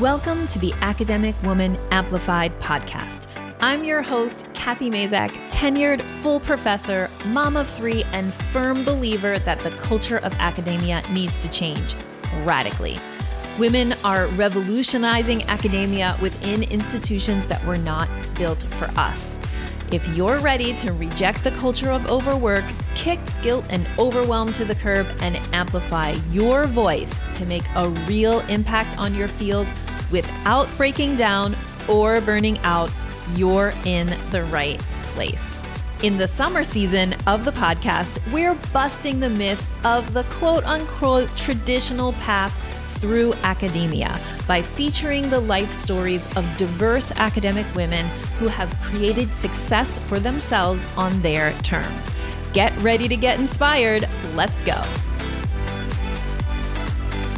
Welcome to the Academic Womxn Amplified podcast. I'm your host, Kathy Mazak, tenured full professor, mom of three, and firm believer that the culture of academia needs to change radically. Women are revolutionizing academia within institutions that were not built for us. If you're ready to reject the culture of overwork, kick guilt and overwhelm to the curb, and amplify your voice to make a real impact on your field without breaking down or burning out, you're in the right place. In the summer season of the podcast, we're busting the myth of the quote-unquote traditional path through academia by featuring the life stories of diverse academic women who have created success for themselves on their terms. Get ready to get inspired. Let's go.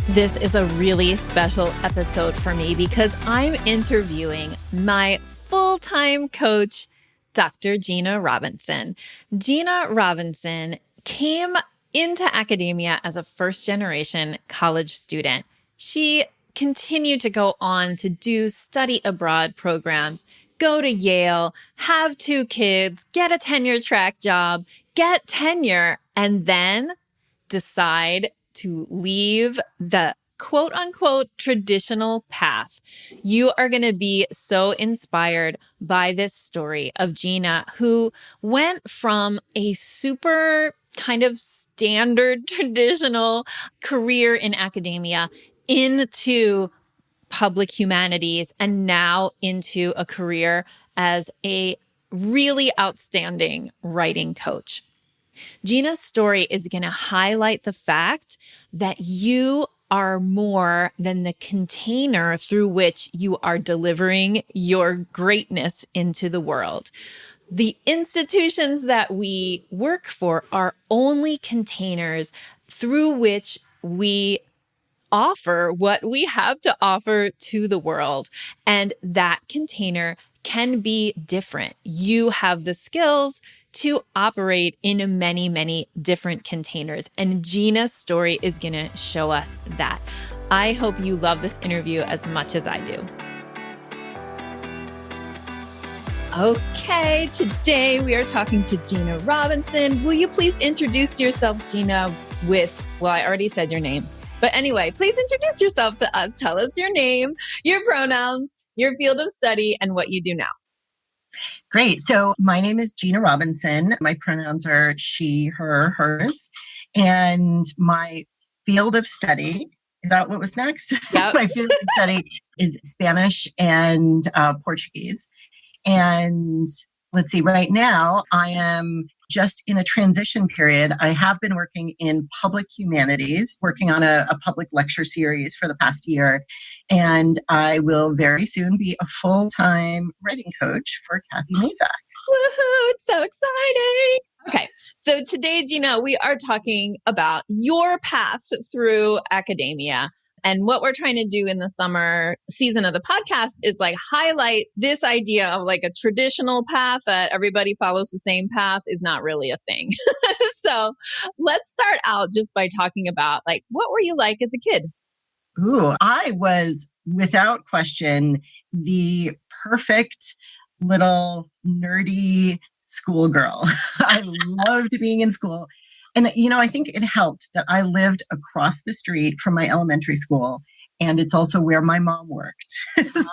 This is a really special episode for me because I'm interviewing my full-time coach, Dr. Gina Robinson. Gina Robinson came into academia as a first-generation college student. She continued to go on to do study abroad programs, go to Yale, have 2 kids, get a tenure-track job, get tenure, and then decide to leave the quote-unquote traditional path. You are going to be so inspired by this story of Gina, who went from a super kind of standard traditional career in academia into public humanities and now into a career as a really outstanding writing coach. Gina's story is going to highlight the fact that you are more than the container through which you are delivering your greatness into the world. The institutions that we work for are only containers through which we offer what we have to offer to the world. And that container can be different. You have the skills to operate in many, many different containers. And Gina's story is going to show us that. I hope you love this interview as much as I do. Okay, today we are talking to Gina Robinson. Will you please introduce yourself, Gina, well, I already said your name. But anyway, please introduce yourself to us. Tell us your name, your pronouns, your field of study, and what you do now. Great. So my name is Gina Robinson. My pronouns are she, her, hers. And my field of study, is that what was next? Yep. My field of study is Spanish and Portuguese. And let's see, right now I am just in a transition period. I have been working in public humanities, working on a public lecture series for the past year. And I will very soon be a full-time writing coach for Kathy Mazak. Woohoo! It's so exciting. Okay. So today, Gina, we are talking about your path through academia. And what we're trying to do in the summer season of the podcast is like highlight this idea of like a traditional path that everybody follows the same path is not really a thing. So let's start out just by talking about like, what were you like as a kid? Ooh, I was without question the perfect little nerdy schoolgirl. I loved being in school. And, I think it helped that I lived across the street from my elementary school. And it's also where my mom worked.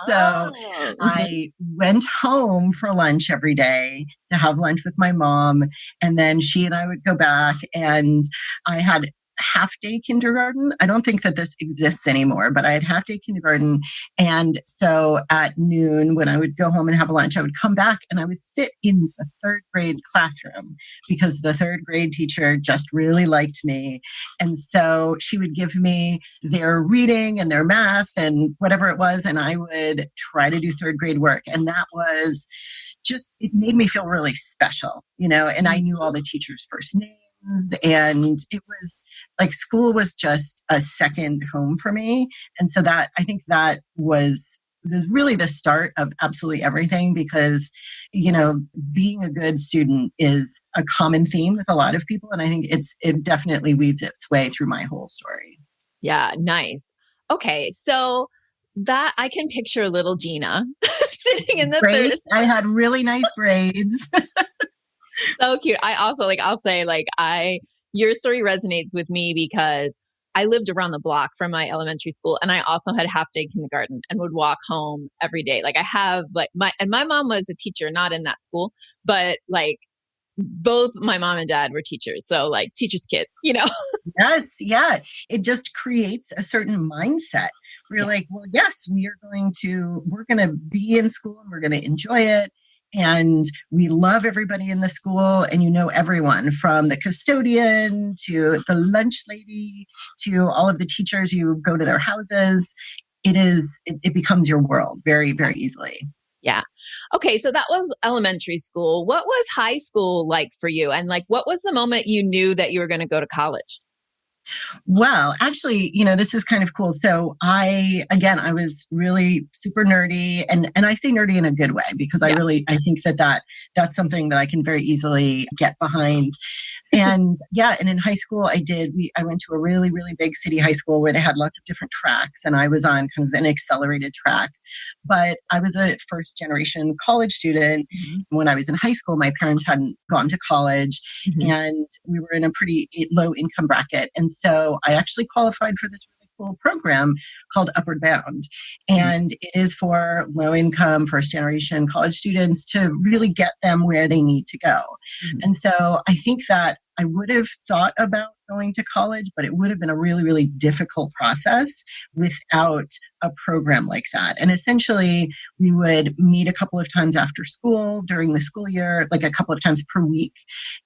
So I went home for lunch every day to have lunch with my mom. And then she and I would go back, and I had half-day kindergarten. I don't think that this exists anymore, but I had half-day kindergarten. And so at noon, when I would go home and have lunch, I would come back and I would sit in the 3rd grade classroom because the 3rd grade teacher just really liked me. And so she would give me their reading and their math and whatever it was, and I would try to do 3rd grade work. And that was just, it made me feel really special, and I knew all the teachers' first names. And it was like school was just a second home for me. And so that, I think that was really the start of absolutely everything because, being a good student is a common theme with a lot of people. And I think it definitely weaves its way through my whole story. Yeah, nice. Okay. So that I can picture little Gina sitting in the third. Braids. I had really nice braids. So cute. I also I'll say your story resonates with me because I lived around the block from my elementary school, and I also had half day kindergarten and would walk home every day. Like I have my mom was a teacher, not in that school, but both my mom and dad were teachers. So teacher's kid, Yes. Yeah. It just creates a certain mindset. We're like, well, yes, we're going to be in school and we're going to enjoy it. And we love everybody in the school, and everyone from the custodian to the lunch lady to all of the teachers. You go to their houses. It becomes your world very, very easily. Yeah. Okay. So that was elementary school. What was high school like for you? And what was the moment you knew that you were going to go to college? Well, actually, this is kind of cool. So I was really super nerdy, and I say nerdy in a good way because I think that's something that I can very easily get behind. And and in high school I went to a really, really big city high school where they had lots of different tracks, and I was on kind of an accelerated track. But I was a first generation college student. Mm-hmm. When I was in high school, my parents hadn't gone to college, mm-hmm. and we were in a pretty low income bracket. And so I actually qualified for this really cool program called Upward Bound. And it is for low income, first generation college students to really get them where they need to go. Mm-hmm. And so I think that I would have thought about going to college, but it would have been a really, really difficult process without a program like that. And essentially, we would meet a couple of times after school during the school year, like a couple of times per week.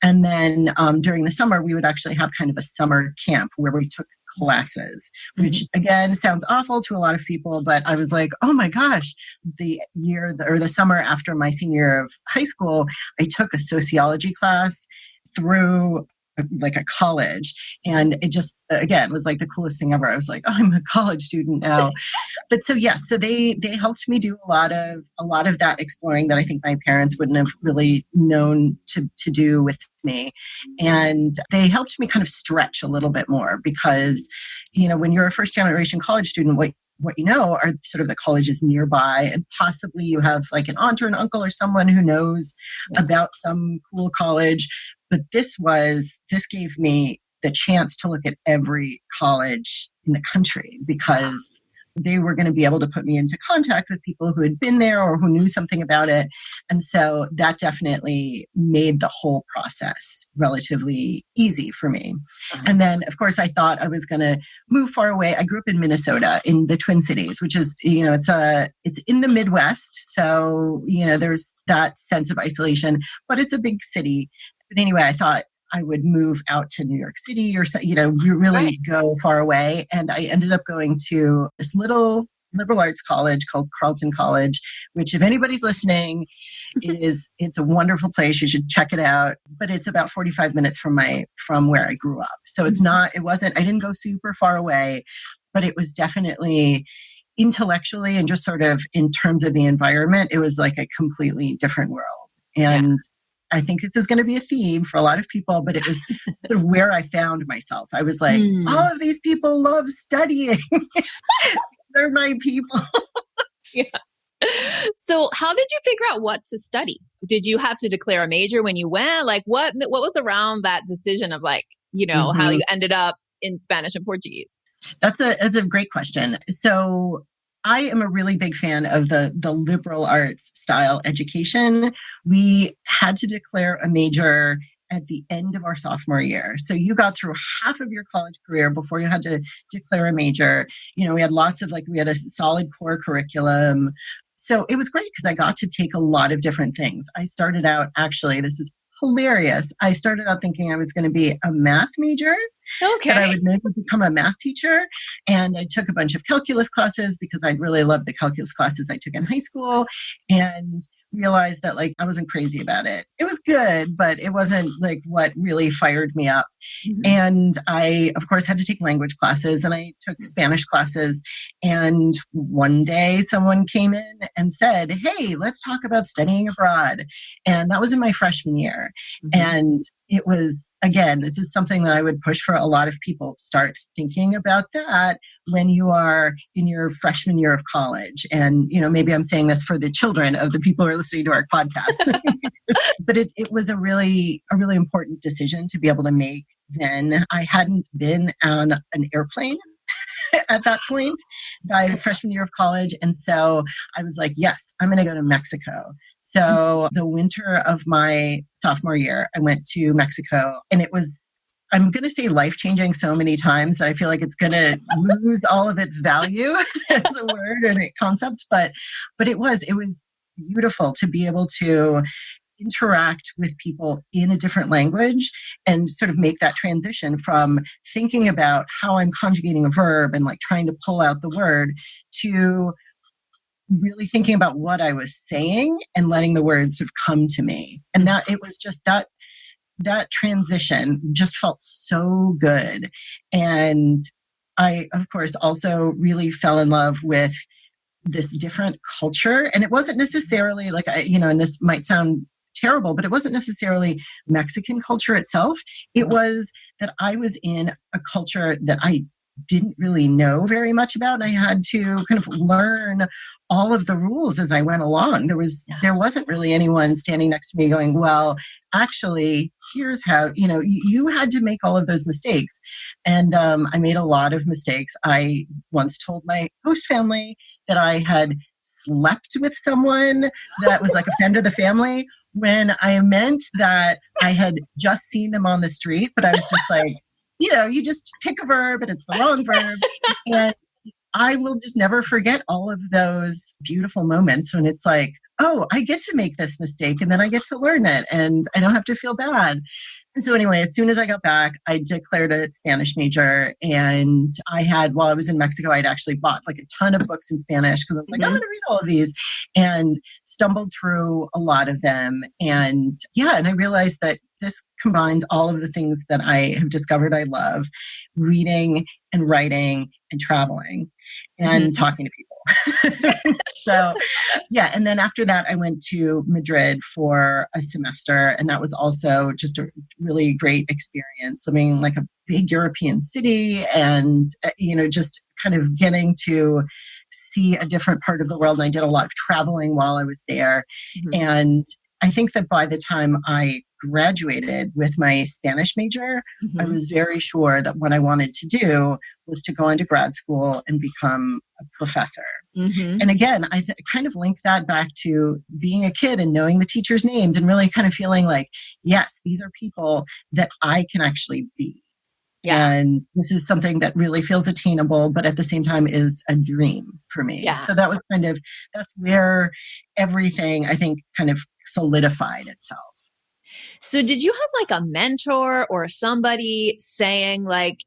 And then during the summer, we would actually have kind of a summer camp where we took classes, which again sounds awful to a lot of people, but I was like, oh my gosh, the summer after my senior year of high school, I took a sociology class through a college, and it just again was like the coolest thing ever. I was like, oh, I'm a college student now. But so they helped me do a lot of that exploring that I think my parents wouldn't have really known to do with me. And they helped me kind of stretch a little bit more because, when you're a first generation college student, what are sort of the colleges nearby, and possibly you have an aunt or an uncle or someone who knows about some cool college. But this gave me the chance to look at every college in the country because they were going to be able to put me into contact with people who had been there or who knew something about it. And so that definitely made the whole process relatively easy for me. And then, of course, I thought I was going to move far away. I grew up in Minnesota, in the Twin Cities, which is, it's in the Midwest. So, there's that sense of isolation, but it's a big city. But anyway, I thought I would move out to New York City or, really go far away. And I ended up going to this little liberal arts college called Carleton College, which if anybody's listening, it's a wonderful place. You should check it out. But it's about 45 minutes from where I grew up. So I didn't go super far away, but it was definitely intellectually and just sort of in terms of the environment, it was like a completely different world. And I think this is going to be a theme for a lot of people, but it was sort of where I found myself. I was like, all of these people love studying. They're my people. So how did you figure out what to study? Did you have to declare a major when you went? What was around that decision of how you ended up in Spanish and Portuguese? That's a great question. So I am a really big fan of the liberal arts style education. We had to declare a major at the end of our sophomore year. So you got through half of your college career before you had to declare a major. We had we had a solid core curriculum. So it was great because I got to take a lot of different things. I started out, actually, this is hilarious. I started out thinking I was going to be a math major. Okay. That I would maybe become a math teacher. And I took a bunch of calculus classes because I really loved the calculus classes I took in high school, and realized that I wasn't crazy about it. It was good, but it wasn't what really fired me up. Mm-hmm. And I, of course, had to take language classes, and I took Spanish classes. And one day someone came in and said, hey, let's talk about studying abroad. And that was in my freshman year. Mm-hmm. And it was, again, this is something that I would push for a lot of people. Start thinking about that when you are in your freshman year of college. And, maybe I'm saying this for the children of the people who are listening to our podcast. But it was a really important decision to be able to make then. I hadn't been on an airplane at that point by freshman year of college. And so I was like, yes, I'm going to go to Mexico. So the winter of my sophomore year, I went to Mexico, and it was, I'm going to say life-changing so many times that I feel like it's going to lose all of its value as a word and a concept. But it was beautiful to be able to interact with people in a different language and sort of make that transition from thinking about how I'm conjugating a verb and like trying to pull out the word to really thinking about what I was saying and letting the words sort of come to me. And that it was just that transition just felt so good. And I, of course, also really fell in love with this different culture. And it wasn't necessarily like, and this might sound terrible, but it wasn't necessarily Mexican culture itself. It was that I was in a culture that I didn't really know very much about. And I had to kind of learn all of the rules as I went along. There wasn't really anyone standing next to me going, well, actually, here's how, you had to make all of those mistakes. And I made a lot of mistakes. I once told my host family that I had slept with someone that was like a friend of the family, when I meant that I had just seen them on the street, but I was just like, you just pick a verb and it's the wrong verb. And I will just never forget all of those beautiful moments when it's like, oh, I get to make this mistake and then I get to learn it and I don't have to feel bad. And so anyway, as soon as I got back, I declared a Spanish major. And while I was in Mexico, I'd actually bought like a ton of books in Spanish because I was like, I'm going to read all of these, and stumbled through a lot of them. And and I realized that this combines all of the things that I have discovered I love: reading and writing and traveling and talking to people. So, and then after that, I went to Madrid for a semester, and that was also just a really great experience. I mean, like a big European city, and just kind of getting to see a different part of the world. And I did a lot of traveling while I was there, and I think that by the time I graduated with my Spanish major, I was very sure that what I wanted to do was to go into grad school and become a professor. And again, I kind of link that back to being a kid and knowing the teachers' names and really kind of feeling like, yes, these are people that I can actually be. Yeah. And this is something that really feels attainable, but at the same time is a dream for me. Yeah. So that's where everything, I think, kind of solidified itself. So did you have like a mentor or somebody saying like,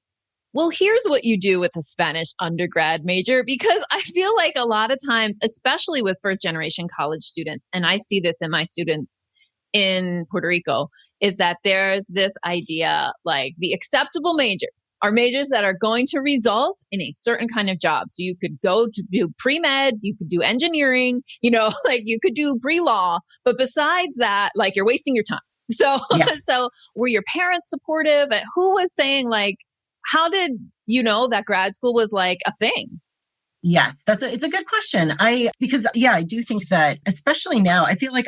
well, here's what you do with a Spanish undergrad major? Because I feel like a lot of times, especially with first generation college students, and I see this in my students in Puerto Rico, is that there's this idea like the acceptable majors are majors that are going to result in a certain kind of job. So you could go to do pre-med, you could do engineering, like you could do pre-law, but besides that, like you're wasting your time. So, so were your parents supportive? And who was saying like, how did you know that grad school was like a thing? Yes, it's a good question. I do think that, especially now, I feel like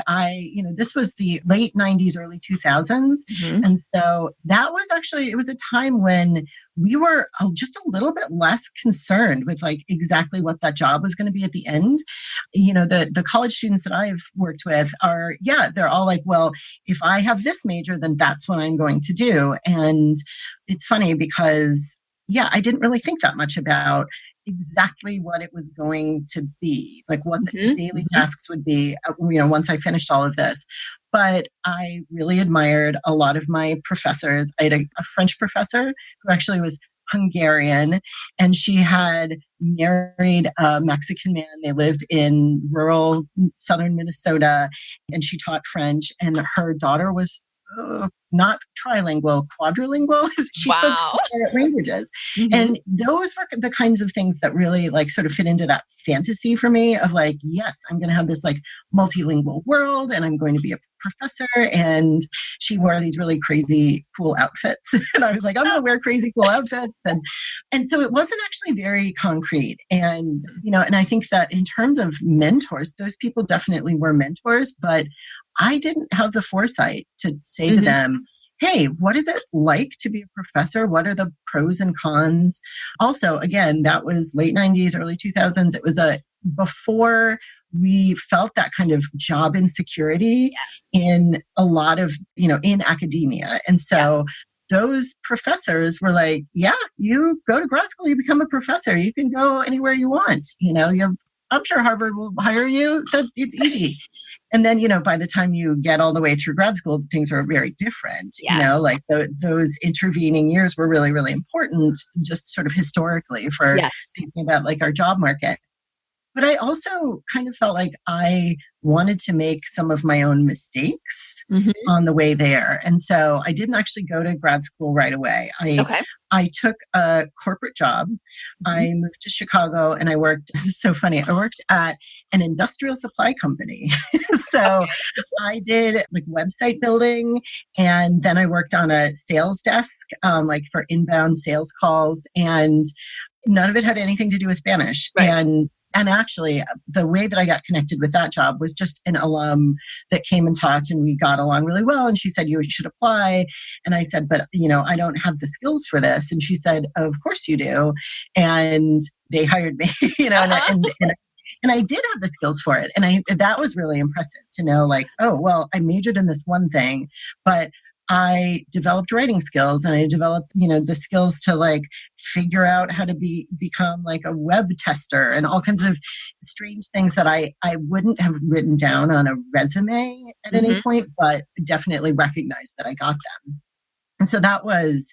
this was the late 90s, early 2000s. And so that was actually, it was a time when we were just a little bit less concerned with like exactly what that job was going to be at the end. The college students that I've worked with are, they're all like, well, if I have this major, then that's what I'm going to do. And it's funny because, I didn't really think that much about exactly what it was going to be, like what the daily tasks would be, once I finished all of this. But I really admired a lot of my professors. I had a French professor who actually was Hungarian, and she had married a Mexican man. They lived in rural southern Minnesota, and she taught French, and her daughter was not trilingual, quadrilingual. She spoke Wow. 4 languages. And those were the kinds of things that really like sort of fit into that fantasy for me of like, yes, I'm going to have this like multilingual world and I'm going to be a professor. And she wore these really crazy cool outfits. And I was like, I'm going to wear crazy cool outfits. And so it wasn't actually very concrete. And, and I think that in terms of mentors, those people definitely were mentors, but I didn't have the foresight to say to them, hey, what is it like to be a professor? What are the pros and cons? Also, again, that was late 90s, early 2000s. It was before we felt that kind of job insecurity in a lot of, in academia. And so those professors were like, yeah, you go to grad school, you become a professor, you can go anywhere you want. I'm sure Harvard will hire you. It's easy. And then, by the time you get all the way through grad school, things are very different. Like those intervening years were really, really important, just sort of historically for thinking about like our job market. But I also kind of felt like I wanted to make some of my own mistakes on the way there. And so I didn't actually go to grad school right away. I took a corporate job. I moved to Chicago and I worked, this is so funny, I worked at an industrial supply company. So I did like website building, and then I worked on a sales desk, like for inbound sales calls, and none of it had anything to do with Spanish. Right. And actually, the way that I got connected with that job was just an alum that came and talked, and we got along really well. And she said, you should apply. And I said, but, I don't have the skills for this. And she said, of course you do. And they hired me, and I did have the skills for it. And that was really impressive to know, like, oh, well, I majored in this one thing, but I developed writing skills, and I developed, the skills to like figure out how to become like a web tester and all kinds of strange things that I wouldn't have written down on a resume at any point, but definitely recognized that I got them. And so that was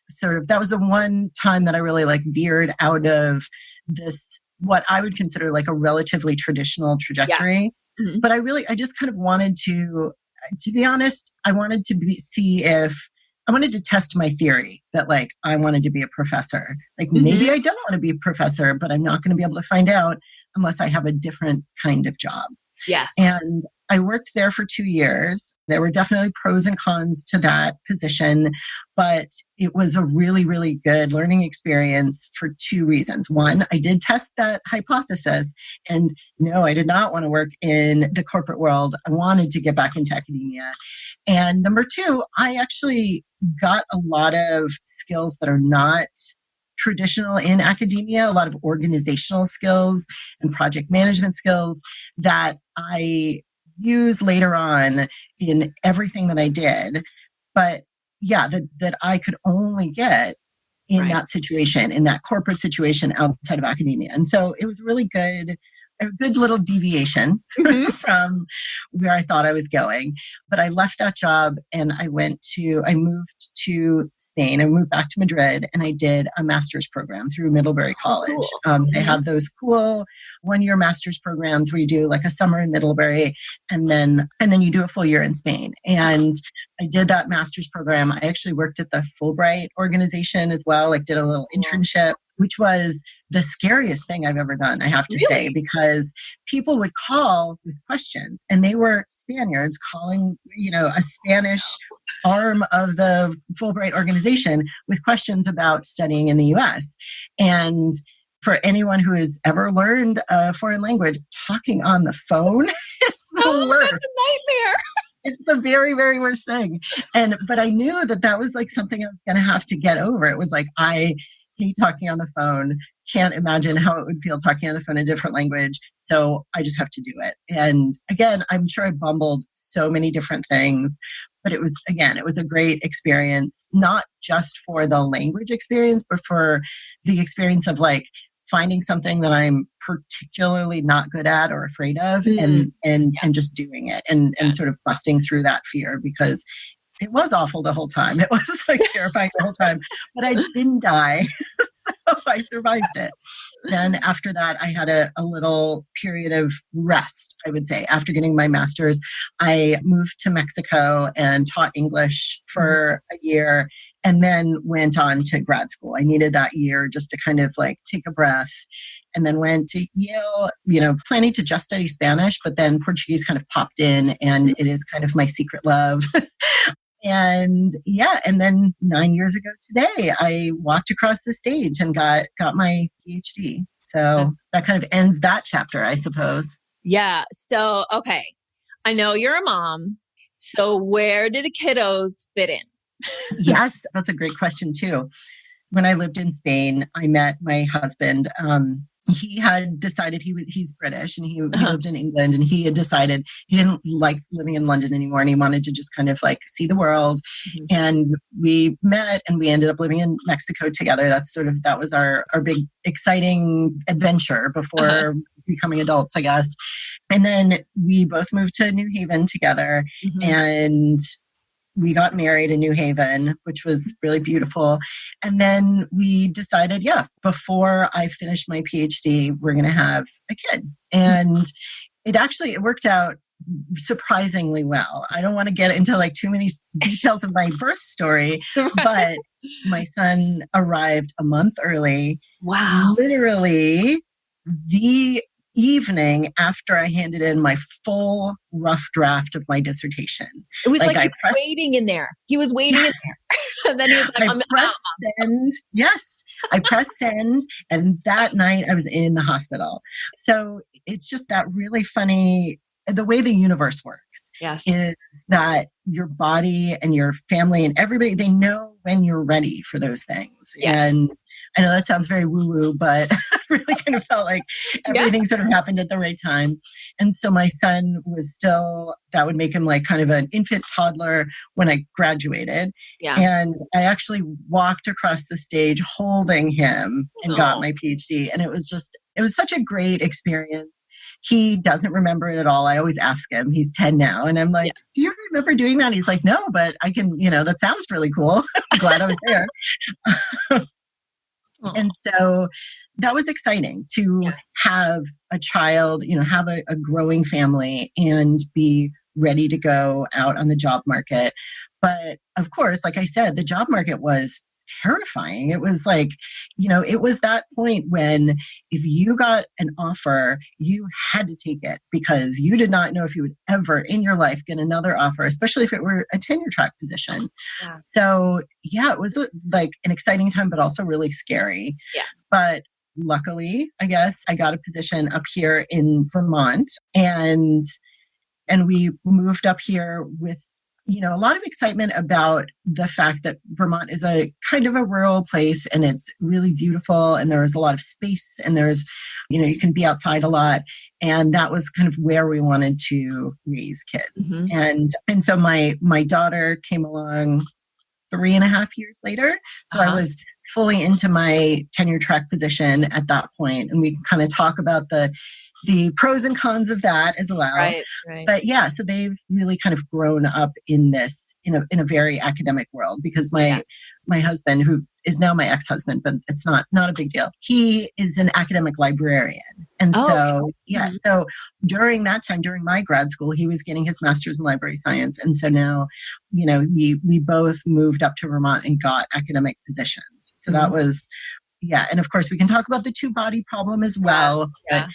the one time that I really like veered out of this, what I would consider like a relatively traditional trajectory. Yeah. But I just kind of wanted to be honest, I wanted to I wanted to test my theory that like, I wanted to be a professor. Like maybe I don't want to be a professor, but I'm not going to be able to find out unless I have a different kind of job. Yes. And I worked there for 2 years. There were definitely pros and cons to that position, but it was a really, really good learning experience for 2 reasons. One, I did test that hypothesis, and no, I did not want to work in the corporate world. I wanted to get back into academia. And number 2, I actually got a lot of skills that are not traditional in academia, a lot of organizational skills and project management skills that I use later on in everything that I did. But yeah, that I could only get in that situation, in that corporate situation outside of academia. And so it was really a good little deviation from where I thought I was going. But I left that job and I moved to Spain. I moved back to Madrid, and I did a master's program through Middlebury College. Cool. They have those cool 1-year master's programs where you do like a summer in Middlebury and then you do a full year in Spain. And I did that master's program. I actually worked at the Fulbright organization as well, like did a little internship, which was the scariest thing I've ever done, I have to say, because people would call with questions, and they were Spaniards calling, a Spanish arm of the Fulbright organization with questions about studying in the US. And for anyone who has ever learned a foreign language, talking on the phone is the worst. That's a nightmare. It's the very, very worst thing. But I knew that was like something I was going to have to get over. It was like, I hate talking on the phone, can't imagine how it would feel talking on the phone in a different language. So I just have to do it. And again, I'm sure I bumbled so many different things, but it was a great experience, not just for the language experience, but for the experience of like finding something that I'm particularly not good at or afraid of and just doing it and sort of busting through that fear, because It was awful the whole time. It was like terrifying the whole time, but I didn't die. So I survived it. Then after that, I had a little period of rest, I would say. After getting my master's, I moved to Mexico and taught English for a year and then went on to grad school. I needed that year just to kind of like take a breath, and then went to Yale, planning to just study Spanish, but then Portuguese kind of popped in, and it is kind of my secret love. And and then 9 years ago today, I walked across the stage and got my PhD. So that kind of ends that chapter, I suppose. Yeah. So, okay. I know you're a mom. So where do the kiddos fit in? Yes, that's a great question too. When I lived in Spain, I met my husband. He had decided he's British and he lived in England, and he had decided he didn't like living in London anymore and he wanted to just kind of like see the world. And we met and we ended up living in Mexico together. That was our big exciting adventure before becoming adults, I guess. And then we both moved to New Haven together and we got married in New Haven, which was really beautiful. And then we decided, before I finished my PhD, we're going to have a kid. And it worked out surprisingly well. I don't want to get into like too many details of my birth story, but my son arrived a month early. Wow. Literally the evening after I handed in my full rough draft of my dissertation. It was like he was waiting in there. He was waiting in there. And then he was like, I'm pressed send. Yes. I pressed send. And that night I was in the hospital. So it's just that really funny, the way the universe works is that your body and your family and everybody, they know when you're ready for those things. Yeah. And I know that sounds very woo-woo, but I really kind of felt like everything sort of happened at the right time. And so my son was that would make him like kind of an infant toddler when I graduated. Yeah. And I actually walked across the stage holding him and got my PhD. And it was such a great experience. He doesn't remember it at all. I always ask him, he's 10 now. And I'm like, do you remember doing that? He's like, no, but I can, that sounds really cool. I'm glad I was there. And so that was exciting to have a child, have a growing family and be ready to go out on the job market. But of course, like I said, the job market was terrifying. It was like, it was that point when if you got an offer, you had to take it because you did not know if you would ever in your life get another offer, especially if it were a tenure-track position. Yeah. So it was like an exciting time, but also really scary. Yeah. But luckily, I guess I got a position up here in Vermont, and we moved up here with a lot of excitement about the fact that Vermont is a kind of a rural place and it's really beautiful and there's a lot of space and there's, you can be outside a lot. And that was kind of where we wanted to raise kids. And so my daughter came along 3.5 years later. So I was fully into my tenure track position at that point. And we can kind of talk about the pros and cons of that as well. Right. But so they've really kind of grown up in this, in a very academic world because my husband, who is now my ex-husband, but it's not a big deal. He is an academic librarian. And so during that time, during my grad school, he was getting his master's in library science. And so now, we both moved up to Vermont and got academic positions. So that was, and of course we can talk about the two-body problem as well. But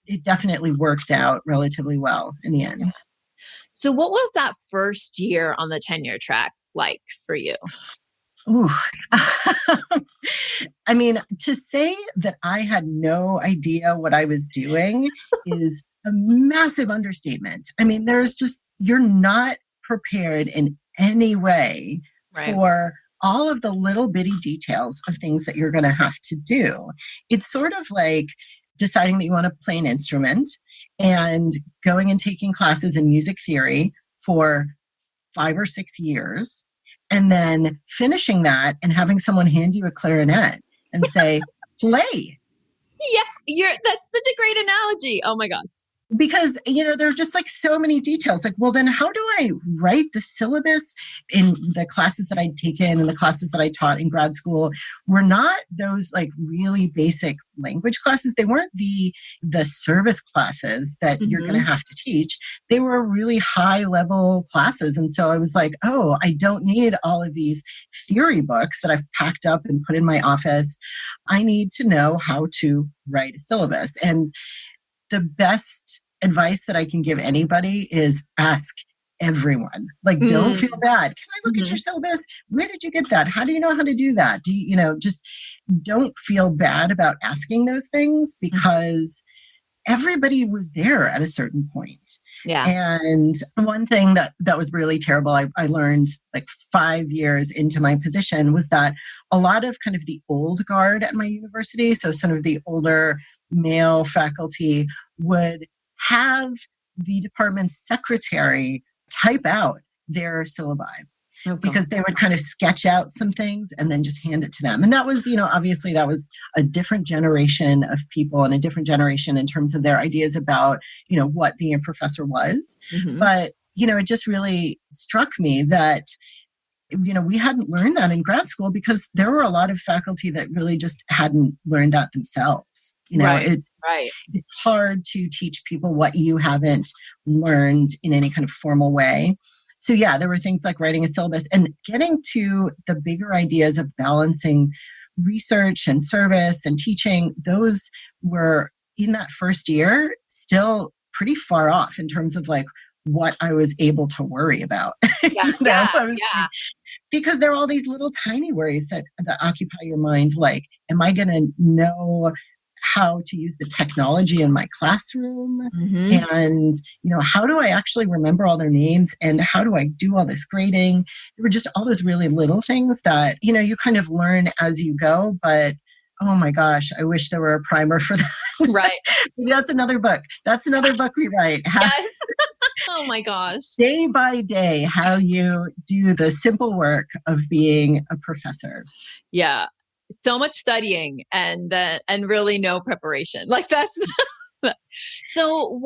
it definitely worked out relatively well in the end. So what was that first year on the tenure track like for you? Ooh. I mean, to say that I had no idea what I was doing is a massive understatement. I mean, you're not prepared in any way for all of the little bitty details of things that you're going to have to do. It's sort of like deciding that you want to play an instrument and going and taking classes in music theory for 5 or 6 years, and then finishing that and having someone hand you a clarinet and say, play. Yeah, that's such a great analogy. Oh my gosh. because, there are just like so many details. Like, well, then how do I write the syllabus? In the classes that I'd taken and the classes that I taught in grad school were not those like really basic language classes. They weren't the service classes that you're going to have to teach. They were really high level classes. And so I was like, oh, I don't need all of these theory books that I've packed up and put in my office. I need to know how to write a syllabus. And the best advice that I can give anybody is ask everyone. Like, don't feel bad. Can I look at your syllabus? Where did you get that? How do you know how to do that? Do you, just don't feel bad about asking those things, because everybody was there at a certain point. Yeah. And one thing that was really terrible, I learned like 5 years into my position, was that a lot of kind of the old guard at my university, so some of the older male faculty, would have the department's secretary type out their syllabi. Okay. Because they would kind of sketch out some things and then just hand it to them. And that was, obviously that was a different generation of people and a different generation in terms of their ideas about, what being a professor was. But, it just really struck me that, we hadn't learned that in grad school, because there were a lot of faculty that really just hadn't learned that themselves. It's hard to teach people what you haven't learned in any kind of formal way. So yeah, there were things like writing a syllabus and getting to the bigger ideas of balancing research and service and teaching. Those were, in that first year, still pretty far off in terms of like what I was able to worry about. Because there are all these little tiny worries that occupy your mind. Like, am I going to know how to use the technology in my classroom? And, how do I actually remember all their names? And how do I do all this grading? There were just all those really little things that, you kind of learn as you go. But oh my gosh, I wish there were a primer for that. Right. That's another book. That's another book we write. Yes. Oh my gosh. Day by day, how you do the simple work of being a professor. Yeah. So much studying and really no preparation. Like that's So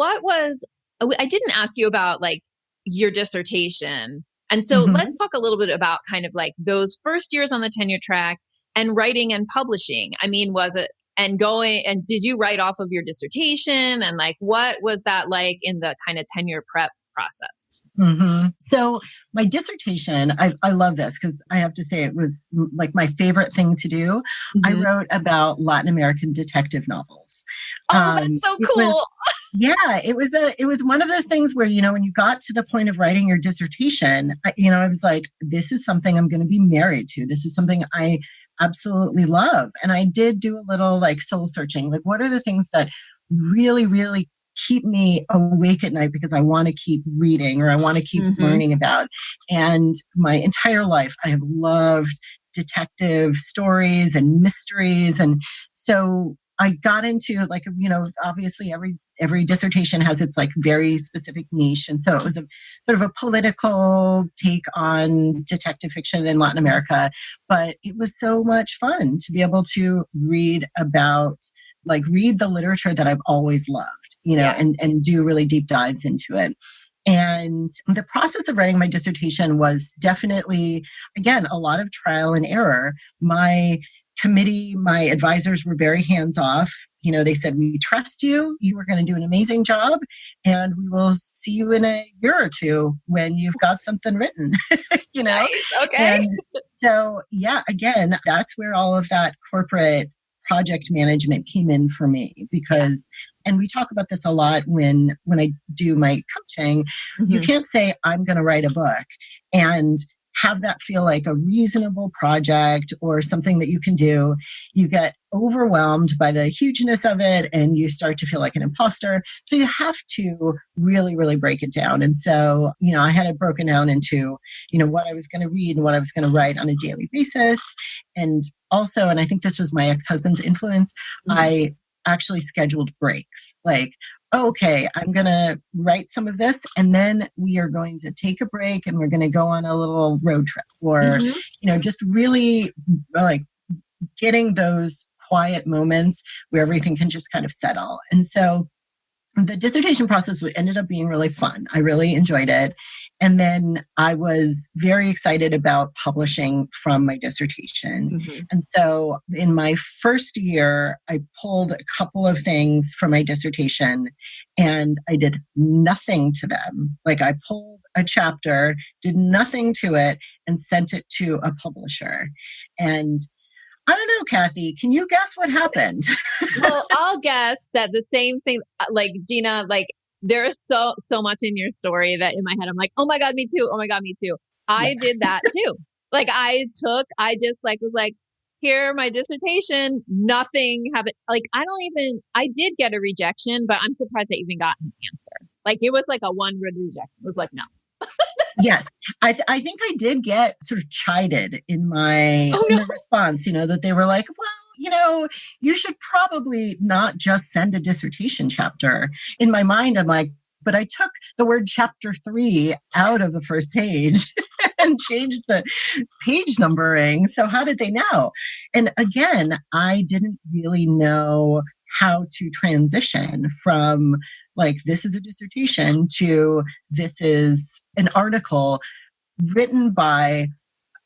I didn't ask you about like your dissertation. And so let's talk a little bit about kind of like those first years on the tenure track and writing and publishing. I mean, did you write off of your dissertation? And like, what was that like in the kind of tenure prep process? So my dissertation, I love this because I have to say it was like my favorite thing to do. I wrote about Latin American detective novels. Oh, that's so cool. It was one of those things where, when you got to the point of writing your dissertation, I was like, this is something I'm going to be married to. This is something I absolutely love. And I did do a little like soul searching, like what are the things that really, really keep me awake at night because I want to keep reading or I want to keep learning about. And my entire life, I have loved detective stories and mysteries. And so I got into like, obviously every dissertation has its like very specific niche. And so it was a sort of a political take on detective fiction in Latin America. But it was so much fun to be able to read the literature that I've always loved, and do really deep dives into it. And the process of writing my dissertation was definitely, again, a lot of trial and error. My committee, my advisors were very hands-off. They said, we trust you. You are going to do an amazing job. And we will see you in a year or two when you've got something written, Nice. Okay. And so, again, that's where all of that corporate project management came in for me because, and we talk about this a lot when I do my coaching, you can't say, I'm going to write a book and have that feel like a reasonable project or something that you can do. You get overwhelmed by the hugeness of it and you start to feel like an imposter. So you have to really, really break it down. And so, I had it broken down into, what I was going to read and what I was going to write on a daily basis. And also, and I think this was my ex-husband's influence, I actually scheduled breaks. Like, okay, I'm going to write some of this and then we are going to take a break and we're going to go on a little road trip or, just really like getting those quiet moments where everything can just kind of settle. And so the dissertation process ended up being really fun. I really enjoyed it. And then I was very excited about publishing from my dissertation. Mm-hmm. And so in my first year, I pulled a couple of things from my dissertation and I did nothing to them. Like I pulled a chapter, did nothing to it, and sent it to a publisher. And I don't know, Kathy, can you guess what happened? Well, I'll guess that the same thing, like Gina, like there's so much in your story that in my head, I'm like, oh my God, me too. Oh my God, me too. I did that too. Like I just like was like, here, my dissertation, nothing happened. Like I did get a rejection, but I'm surprised I even got an answer. Like it was like a one-word rejection. It was like, no. Yes, I think I did get sort of chided in my in the response, that they were like, well, you should probably not just send a dissertation chapter. In my mind, I'm like, but I took the word chapter 3 out of the first page and changed the page numbering. So how did they know? And again, I didn't really know how to transition from like, this is a dissertation to this is an article written by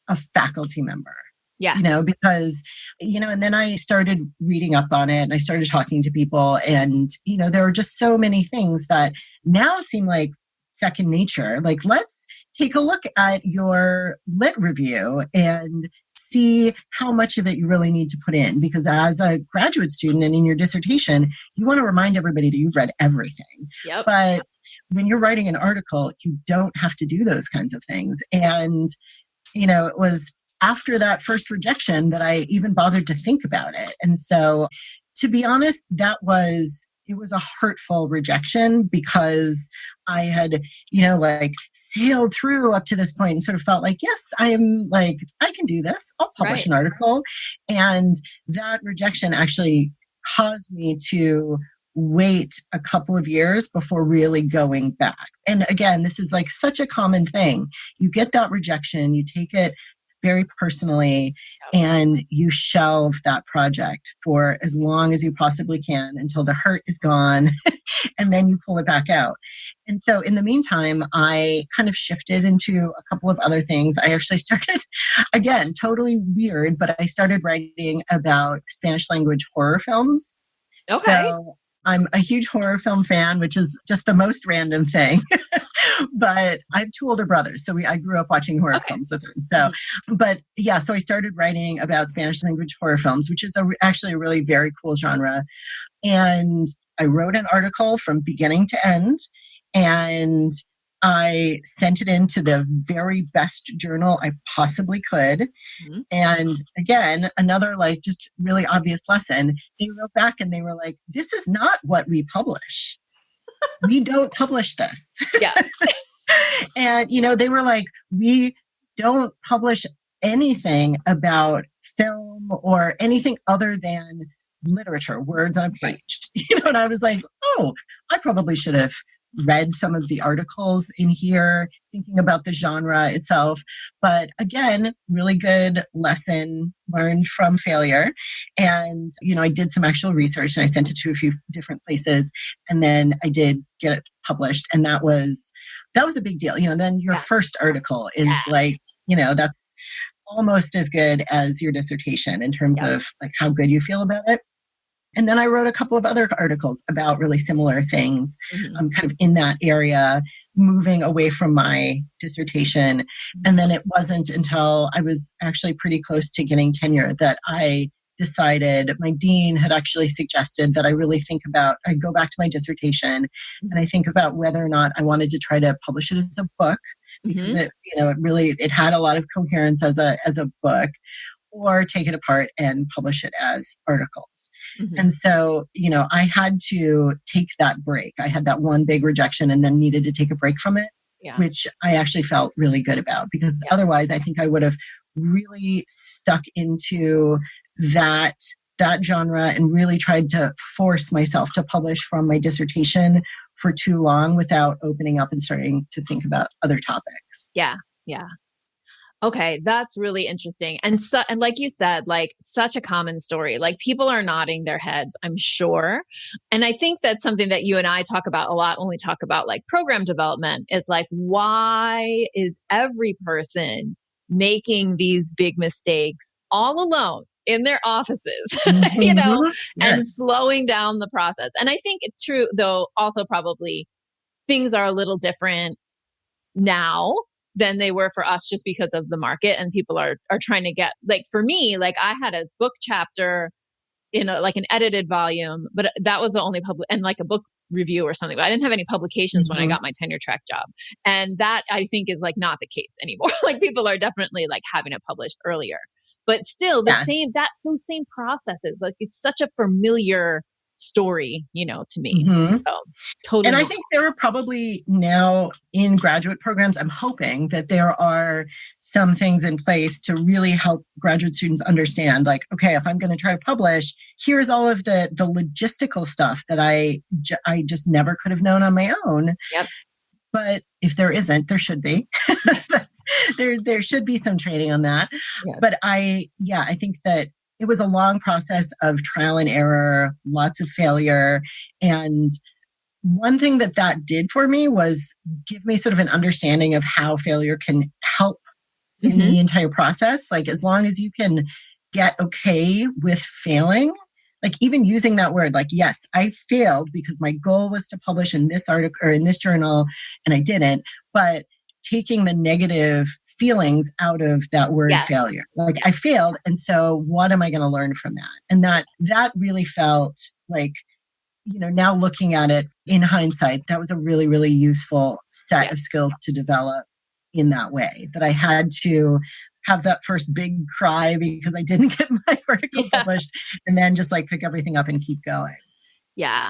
a faculty member. Yes. Because, and then I started reading up on it and I started talking to people and, there were just so many things that now seem like second nature. Like, let's take a look at your lit review and see how much of it you really need to put in. Because as a graduate student and in your dissertation, you want to remind everybody that you've read everything. Yep. But when you're writing an article, you don't have to do those kinds of things. And, it was after that first rejection that I even bothered to think about it. And so, to be honest, it was a hurtful rejection because I had, like sailed through up to this point and sort of felt like, yes, I can do this. I'll publish an article. And that rejection actually caused me to wait a couple of years before really going back. And again, this is like such a common thing. You get that rejection, you take it very personally, and you shelve that project for as long as you possibly can until the hurt is gone, and then you pull it back out. And so in the meantime, I kind of shifted into a couple of other things. I actually started, again, totally weird, but I started writing about Spanish language horror films. Okay. So I'm a huge horror film fan, which is just the most random thing. But I have 2 older brothers, so I grew up watching horror films with them. So, so I started writing about Spanish language horror films, which is actually a really very cool genre. And I wrote an article from beginning to end, and I sent it into the very best journal I possibly could. Mm-hmm. And again, another like just really obvious lesson. They wrote back and they were like, this is not what we publish. We don't publish this. Yeah. And, they were like, we don't publish anything about film or anything other than literature, words on a page. And I was like, oh, I probably should have read some of the articles in here, thinking about the genre itself. But again, really good lesson learned from failure. And, I did some actual research and I sent it to a few different places. And then I did get it published. And that was a big deal. Then your first article is like, that's almost as good as your dissertation in terms of like how good you feel about it. And then I wrote a couple of other articles about really similar things, kind of in that area, moving away from my dissertation. And then it wasn't until I was actually pretty close to getting tenure that I decided, my dean had actually suggested that I really I go back to my dissertation and I think about whether or not I wanted to try to publish it as a book, because it had a lot of coherence as a book, or take it apart and publish it as articles. And so, I had to take that break. I had that one big rejection and then needed to take a break from it, which I actually felt really good about, because otherwise I think I would have really stuck into that genre and really tried to force myself to publish from my dissertation for too long without opening up and starting to think about other topics. Yeah. Yeah. Okay, that's really interesting. And like you said, like such a common story. Like people are nodding their heads, I'm sure. And I think that's something that you and I talk about a lot when we talk about like program development is like why is every person making these big mistakes all alone in their offices, Mhm. and Yes. slowing down the process. And I think it's true though also probably things are a little different now than they were for us just because of the market and people are trying to get like for me like I had a book chapter in a, like an edited volume but that was the only public and like a book review or something but I didn't have any publications when I Mhm. got my tenure track job and that I think is like not the case anymore. Like people are definitely like having to publish earlier but still the Yeah. same that's those same processes like it's such a familiar story to me Mhm. so totally And I normal. think there are probably now in graduate programs, I'm hoping that there are some things in place to really help graduate students understand, like, okay, if I'm going to try to publish, here's all of the logistical stuff that I just never could have known on my own. Yep. But if there isn't, there should be. Yes. There should be some training on that. Yes. But I think that it was a long process of trial and error, lots of failure. And one thing that did for me was give me sort of an understanding of how failure can help in Mm-hmm. the entire process. Like, as long as you can get okay with failing, like even using that word, like, yes, I failed because my goal was to publish in this article or in this journal and I didn't, but taking the negative feelings out of that word Yes. failure. Like, Yeah. I failed. And so what am I going to learn from that? And that really felt like, now looking at it in hindsight, that was a really, really useful set Yeah. of skills to develop in that way. That I had to have that first big cry because I didn't get my article Yeah. published and then just like pick everything up and keep going. Yeah.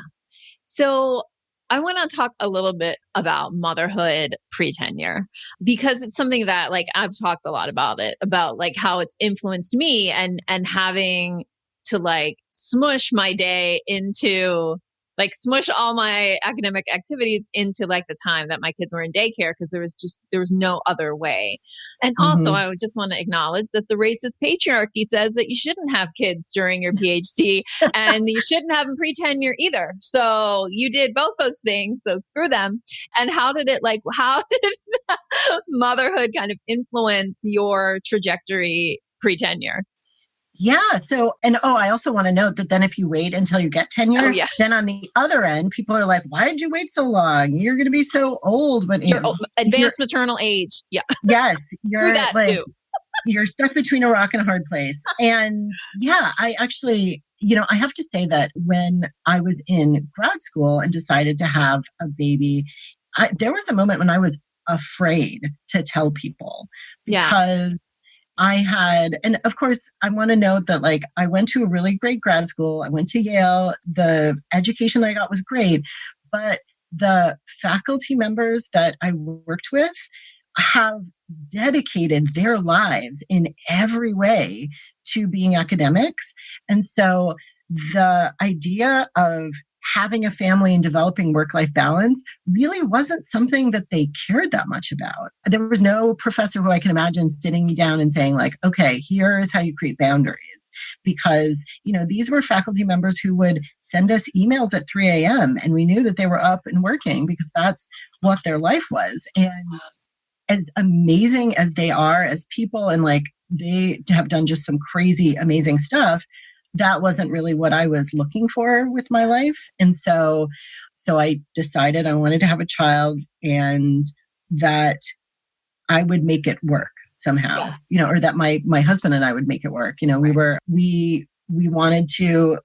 So I want to talk a little bit about motherhood pre-tenure because it's something that like I've talked a lot about it, about like how it's influenced me and having to like smush my day into like smush all my academic activities into like the time that my kids were in daycare because there was no other way. And also Mm-hmm. I would just want to acknowledge that the racist patriarchy says that you shouldn't have kids during your PhD and you shouldn't have them pre-tenure either. So you did both those things. So screw them. And how did motherhood kind of influence your trajectory pre-tenure? Yeah. So, and I also want to note that then if you wait until you get Oh tenure, yeah. then on the other end, people are like, why did you wait so long? You're going to be so old when Your you're, advanced maternal age. Yeah. yes, Through you're that like, too. you're stuck between a rock and a hard place. And yeah, I actually, I have to say that when I was in grad school and decided to have a baby, there was a moment when I was afraid to tell people Yeah. because and of course, I want to note that like I went to a really great grad school. I went to Yale. The education that I got was great, but the faculty members that I worked with have dedicated their lives in every way to being academics. And so the idea of having a family and developing work-life balance really wasn't something that they cared that much about. There was no professor who I can imagine sitting me down and saying like, okay, here's how you create boundaries. Because, these were faculty members who would send us emails at 3 a.m. and we knew that they were up and working because that's what their life was. And as amazing as they are as people and like they have done just some crazy, amazing stuff, that wasn't really what I was looking for with my life. And so I decided I wanted to have a child and that I would make it work somehow, or that my husband and I would make it work. We wanted to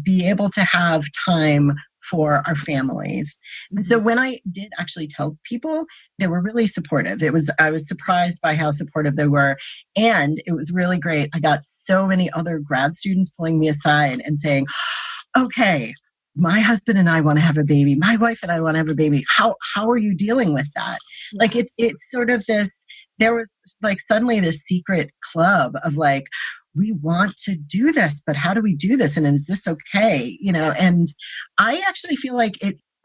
be able to have time for our families. And so when I did actually tell people, they were really supportive. I was surprised by how supportive they were. And it was really great. I got so many other grad students pulling me aside and saying, okay, my husband and I want to have a baby. My wife and I want to have a baby. How are you dealing with that? Yeah. Like it's sort of this, there was like suddenly this secret club of like, we want to do this, but how do we do this? And is this okay? And I actually feel like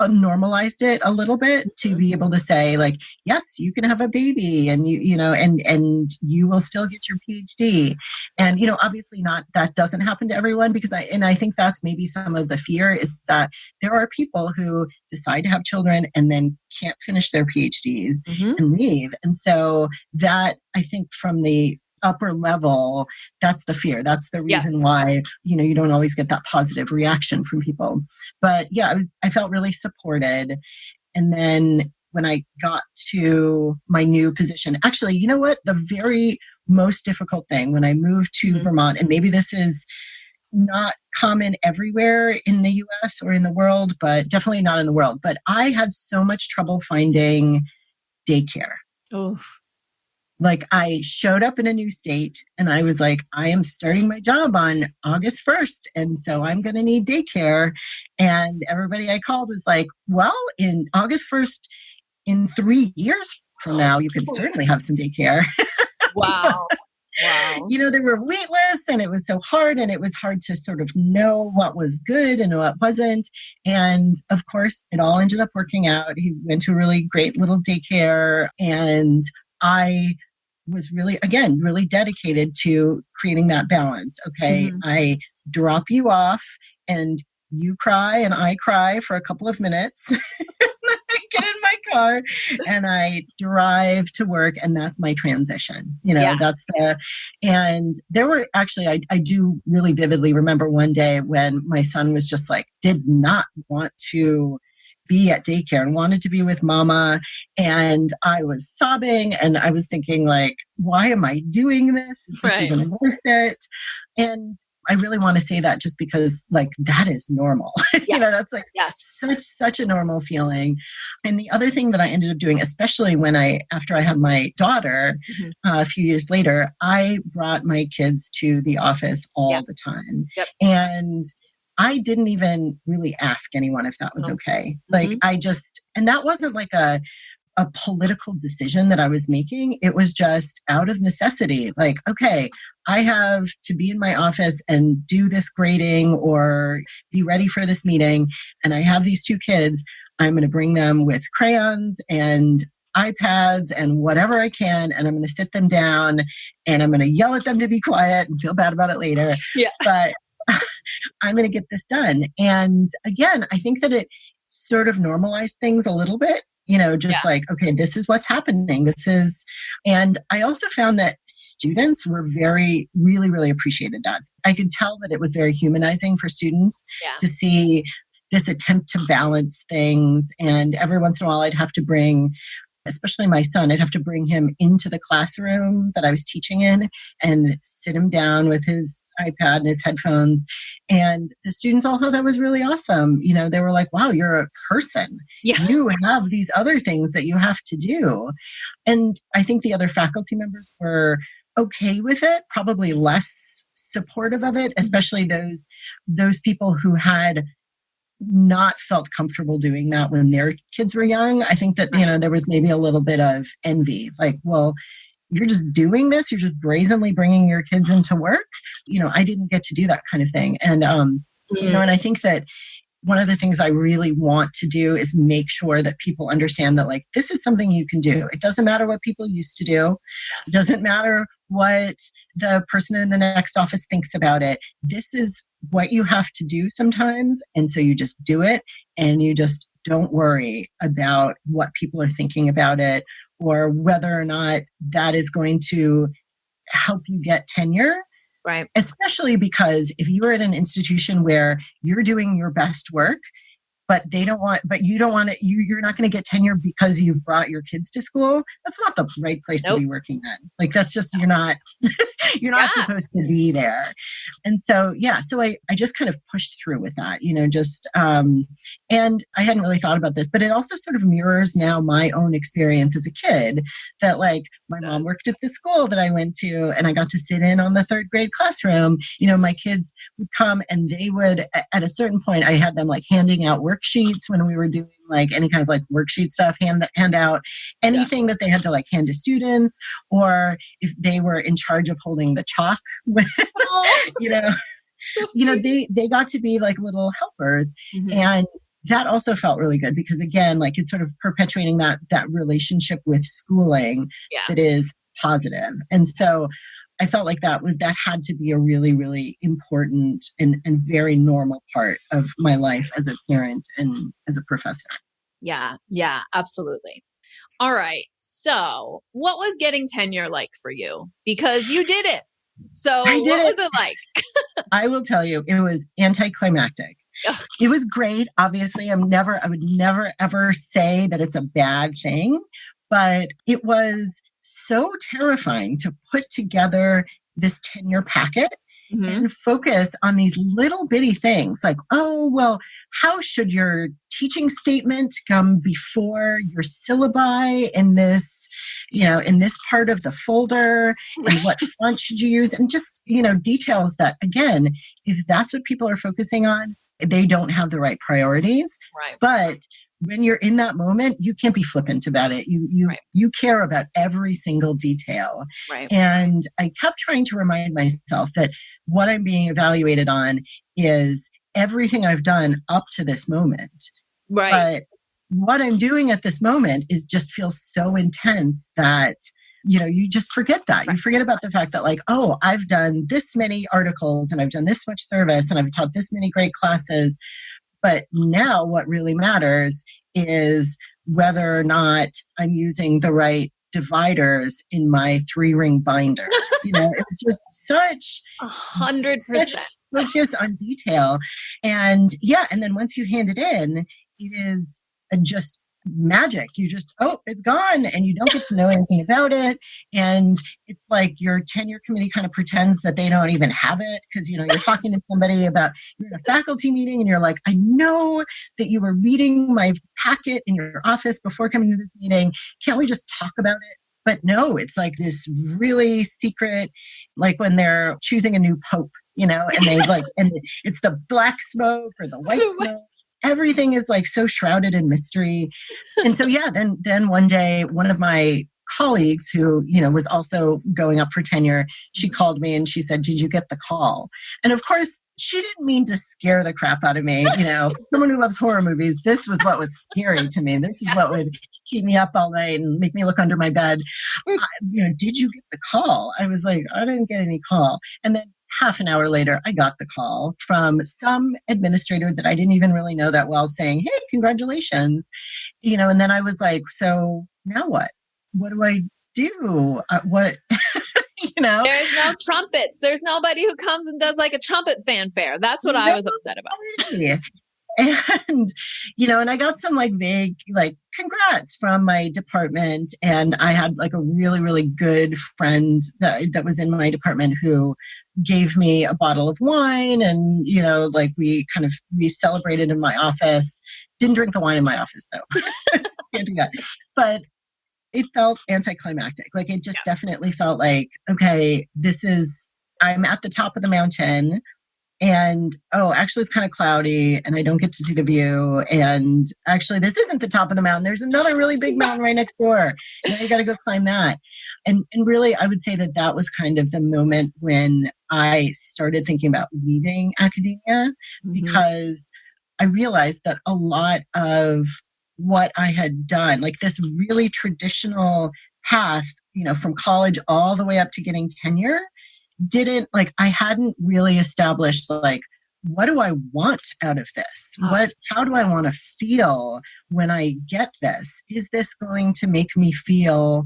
normalized it a little bit to be able to say like, yes, you can have a baby and and you will still get your PhD. And, obviously not, that doesn't happen to everyone because I think that's maybe some of the fear is that there are people who decide to have children and then can't finish their PhDs and leave. And so that I think from the upper level, that's the fear. That's the reason why, you don't always get that positive reaction from people. But yeah, I felt really supported. And then when I got to my new position, actually, you know what? The very most difficult thing when I moved to Vermont, and maybe this is not common everywhere in the US or in the world, but definitely not in the world, but I had so much trouble finding daycare. Oh. Like I showed up in a new state and I was like, I am starting my job on August 1st. And so I'm going to need daycare. And everybody I called was like, well, in August 1st, in 3 years from now, you could certainly have some daycare. Wow. Wow. There were wait lists and it was so hard and it was hard to sort of know what was good and what wasn't. And of course, it all ended up working out. He went to a really great little daycare and I was really dedicated to creating that balance. Okay, I drop you off and you cry and I cry for a couple of minutes. I get in my car and I drive to work and that's my transition. And there were actually, I do really vividly remember one day when my son was just like, did not want to be at daycare and wanted to be with mama. And I was sobbing and I was thinking like, why am I doing this? Is this even worth it? And I really want to say that just because like that is normal. Yes. That's like such a normal feeling. And the other thing that I ended up doing, especially after I had my daughter a few years later, I brought my kids to the office all the time. Yep. And I didn't even really ask anyone if that was okay. Like and that wasn't like a political decision that I was making. It was just out of necessity. Like, okay, I have to be in my office and do this grading or be ready for this meeting. And I have these two kids. I'm going to bring them with crayons and iPads and whatever I can. And I'm going to sit them down and I'm going to yell at them to be quiet and feel bad about it later. Yeah. But I'm going to get this done. And again, I think that it sort of normalized things a little bit, like, okay, this is what's happening. And I also found that students were really, really appreciated that. I could tell that it was very humanizing for students to see this attempt to balance things. And every once in a while I'd have to bring, especially my son, I'd have to bring him into the classroom that I was teaching in and sit him down with his iPad and his headphones. And the students all thought that was really awesome. They were like, wow, you're a person. Yes. You have these other things that you have to do. And I think the other faculty members were okay with it, probably less supportive of it, especially those people who had not felt comfortable doing that when their kids were young. I think that, there was maybe a little bit of envy, like, well, you're just doing this. You're just brazenly bringing your kids into work. I didn't get to do that kind of thing. And, and I think that one of the things I really want to do is make sure that people understand that like, this is something you can do. It doesn't matter what people used to do. It doesn't matter what the person in the next office thinks about it. This is what you have to do sometimes. And so you just do it and you just don't worry about what people are thinking about it or whether or not that is going to help you get tenure. Right. Especially because if you are at an institution where you're doing your best work, but you don't want it, you're not going to get tenure because you've brought your kids to school. That's not the right place to be working in. Like that's just, you're not supposed to be there. And so, so I just kind of pushed through with that, and I hadn't really thought about this, but it also sort of mirrors now my own experience as a kid that like my mom worked at the school that I went to and I got to sit in on the third grade classroom. My kids would come and they would, at a certain point, I had them like handing out worksheets when we were doing like any kind of like worksheet stuff, hand out anything that they had to like hand to students, or if they were in charge of holding the chalk, they got to be like little helpers. And that also felt really good because again, like it's sort of perpetuating that relationship with schooling that is positive. And so I felt like that had to be a really, really important and very normal part of my life as a parent and as a professor. Yeah, absolutely. All right. So what was getting tenure like for you? Because you did it. So what was it like? I will tell you, it was anticlimactic. Ugh. It was great. Obviously, I would never, ever say that it's a bad thing, but it was so terrifying to put together this tenure packet and focus on these little bitty things like, oh, well, how should your teaching statement come before your syllabi in this, in this part of the folder, and what font should you use? And just, details that, again, if that's what people are focusing on, they don't have the right priorities. Right. But when you're in that moment, you can't be flippant about it. You care about every single detail. Right. And I kept trying to remind myself that what I'm being evaluated on is everything I've done up to this moment. Right. But what I'm doing at this moment is just feels so intense that, you just forget that. You forget about the fact that like, oh, I've done this many articles and I've done this much service and I've taught this many great classes. But now what really matters is whether or not I'm using the right dividers in my 3-ring binder. It was just such 100% focus on detail. And and then once you hand it in, it is just magic. You just, it's gone and you don't get to know anything about it. And it's like your tenure committee kind of pretends that they don't even have it because, you're talking to somebody about, you're in a faculty meeting and you're like, I know that you were reading my packet in your office before coming to this meeting. Can't we just talk about it? But no, it's like this really secret, like when they're choosing a new pope, and they and it's the black smoke or the white smoke. Everything is like so shrouded in mystery. And so, then one day, one of my colleagues who, was also going up for tenure, she called me and she said, did you get the call? And of course, she didn't mean to scare the crap out of me. Someone who loves horror movies, this was what was scary to me. This is what would keep me up all night and make me look under my bed. Did you get the call? I was like, I didn't get any call. And then half an hour later, I got the call from some administrator that I didn't even really know that well saying, hey, congratulations. And then I was like, so now what? What do I do? What, There's no trumpets. There's nobody who comes and does like a trumpet fanfare. That's what I was upset about. And, and I got some like vague, like congrats from my department. And I had like a really, really good friend that was in my department who gave me a bottle of wine. And, like we celebrated in my office. Didn't drink the wine in my office though. Can't do that. But it felt anticlimactic. Like it just definitely felt like, okay, I'm at the top of the mountain. And, actually it's kind of cloudy and I don't get to see the view. And actually this isn't the top of the mountain. There's another really big mountain right next door. Now you got to go climb that. And really, I would say that was kind of the moment when I started thinking about leaving academia because I realized that a lot of what I had done, like this really traditional path, from college all the way up to getting tenure, I hadn't really established like, what do I want out of this? How do I want to feel when I get this? Is this going to make me feel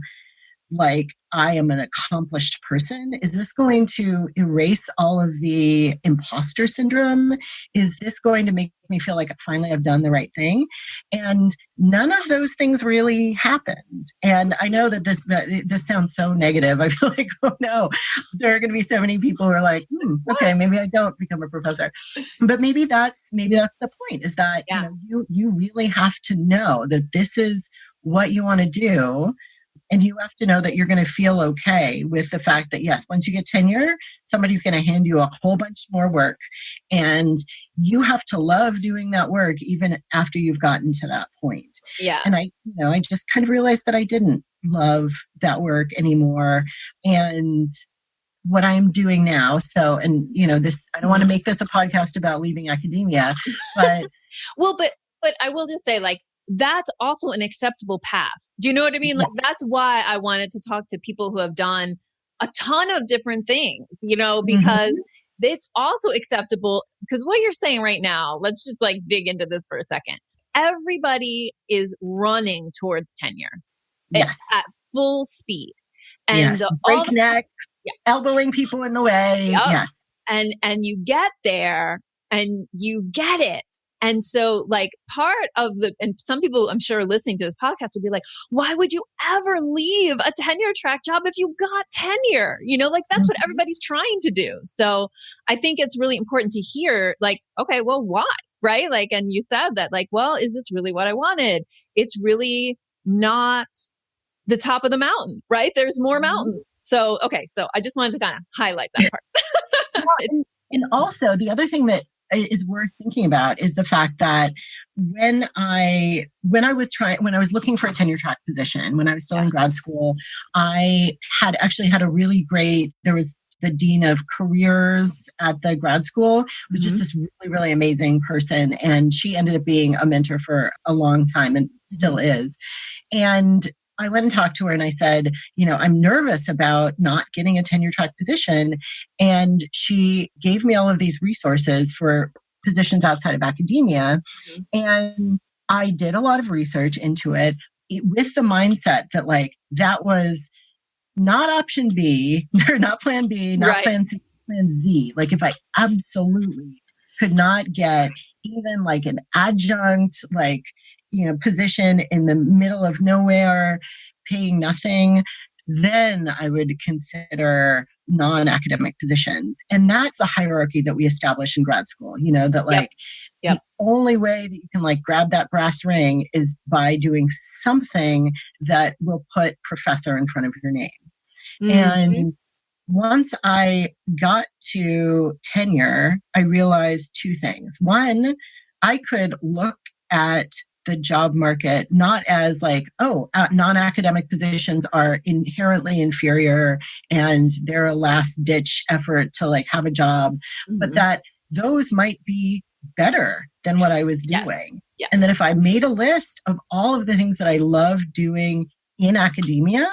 like I am an accomplished person? Is this going to erase all of the imposter syndrome? Is this going to make me feel like finally I've done the right thing? And none of those things really happened. And I know that this sounds so negative. I feel like, oh no, there are going to be so many people who are like, okay, maybe I don't become a professor. But maybe that's the point, is that you really have to know that this is what you want to do. And you have to know that you're going to feel okay with the fact that, yes, once you get tenure, somebody's going to hand you a whole bunch more work. And you have to love doing that work even after you've gotten to that point. Yeah. And I just kind of realized that I didn't love that work anymore. And what I'm doing now. So, and I don't want to make this a podcast about leaving academia, but well, but But I will just say, like, that's also an acceptable path. Do you know what I mean? Yeah. Like, that's why I wanted to talk to people who have done a ton of different things, because it's also acceptable. Because what you're saying right now, let's just like dig into this for a second. Everybody is running towards tenure Yes. at full speed. And Yes. all the Breakneck, elbowing people in the way. Yep. Yes. And you get there and you get it. And so like part of and some people I'm sure listening to this podcast will be like, why would you ever leave a tenure track job if you got tenure? Like that's what everybody's trying to do. So I think it's really important to hear like, okay, well, why? Right? Like, and you said that like, well, is this really what I wanted? It's really not the top of the mountain, right? There's more mountains. So, okay. So I just wanted to kind of highlight that part. Well, and also the other thing that is worth thinking about is the fact that when I was looking for a tenure track position, when I was still in grad school, I had actually had there was the dean of careers at the grad school was just this really, really amazing person. And she ended up being a mentor for a long time and still is. And I went and talked to her and I said, I'm nervous about not getting a tenure track position. And she gave me all of these resources for positions outside of academia. And I did a lot of research into it with the mindset that like, that was not option B, or not plan B, not plan C, plan Z. Like if I absolutely could not get even like an adjunct, like, position in the middle of nowhere, paying nothing, then I would consider non-academic positions. And that's the hierarchy that we establish in grad school, that like the only way that you can like grab that brass ring is by doing something that will put professor in front of your name. And once I got to tenure, I realized two things. One, I could look at the job market not as like, non-academic positions are inherently inferior and they're a last ditch effort to like have a job, but that those might be better than what I was doing. Yes. And that if I made a list of all of the things that I love doing in academia,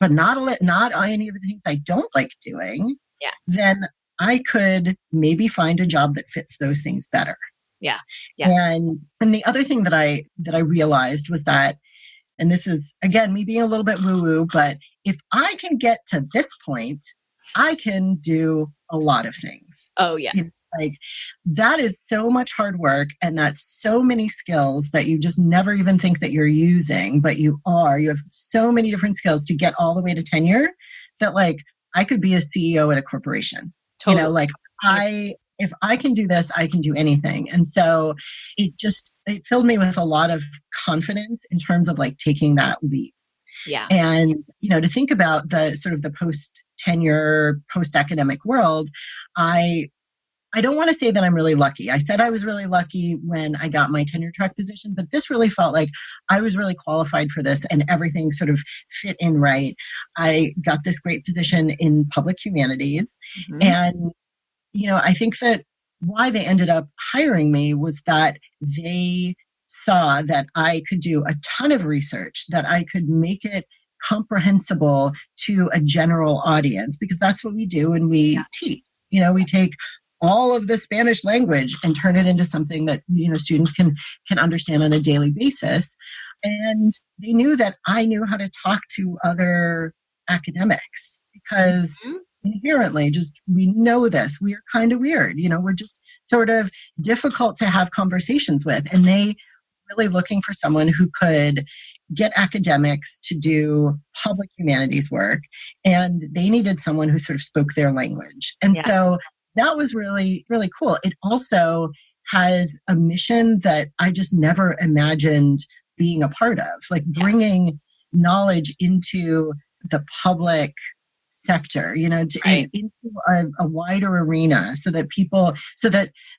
but not any of the things I don't like doing, then I could maybe find a job that fits those things better. Yeah. Yes. And the other thing that I realized was that, and this is again me being a little bit woo-woo, but if I can get to this point, I can do a lot of things. Oh yes. It's like that is so much hard work, and that's so many skills that you just never even think that you're using, but you are. You have so many different skills to get all the way to tenure that like I could be a CEO at a corporation. Totally. If I can do this, I can do anything. And so it filled me with a lot of confidence in terms of like taking that leap. Yeah. And, to think about the sort of the post-tenure, post-academic world, I don't want to say that I'm really lucky. I said I was really lucky when I got my tenure track position, but this really felt like I was really qualified for this and everything sort of fit in right. I got this great position in public humanities. And I think that why they ended up hiring me was that they saw that I could do a ton of research, that I could make it comprehensible to a general audience, because that's what we do when we teach. We take all of the Spanish language and turn it into something that, students can understand on a daily basis. And they knew that I knew how to talk to other academics because inherently we know this. We are kind of weird. We're just sort of difficult to have conversations with. And they really looking for someone who could get academics to do public humanities work. And they needed someone who sort of spoke their language. And so that was really, really cool. It also has a mission that I just never imagined being a part of, like bringing knowledge into the public sector, Right. into a wider arena so that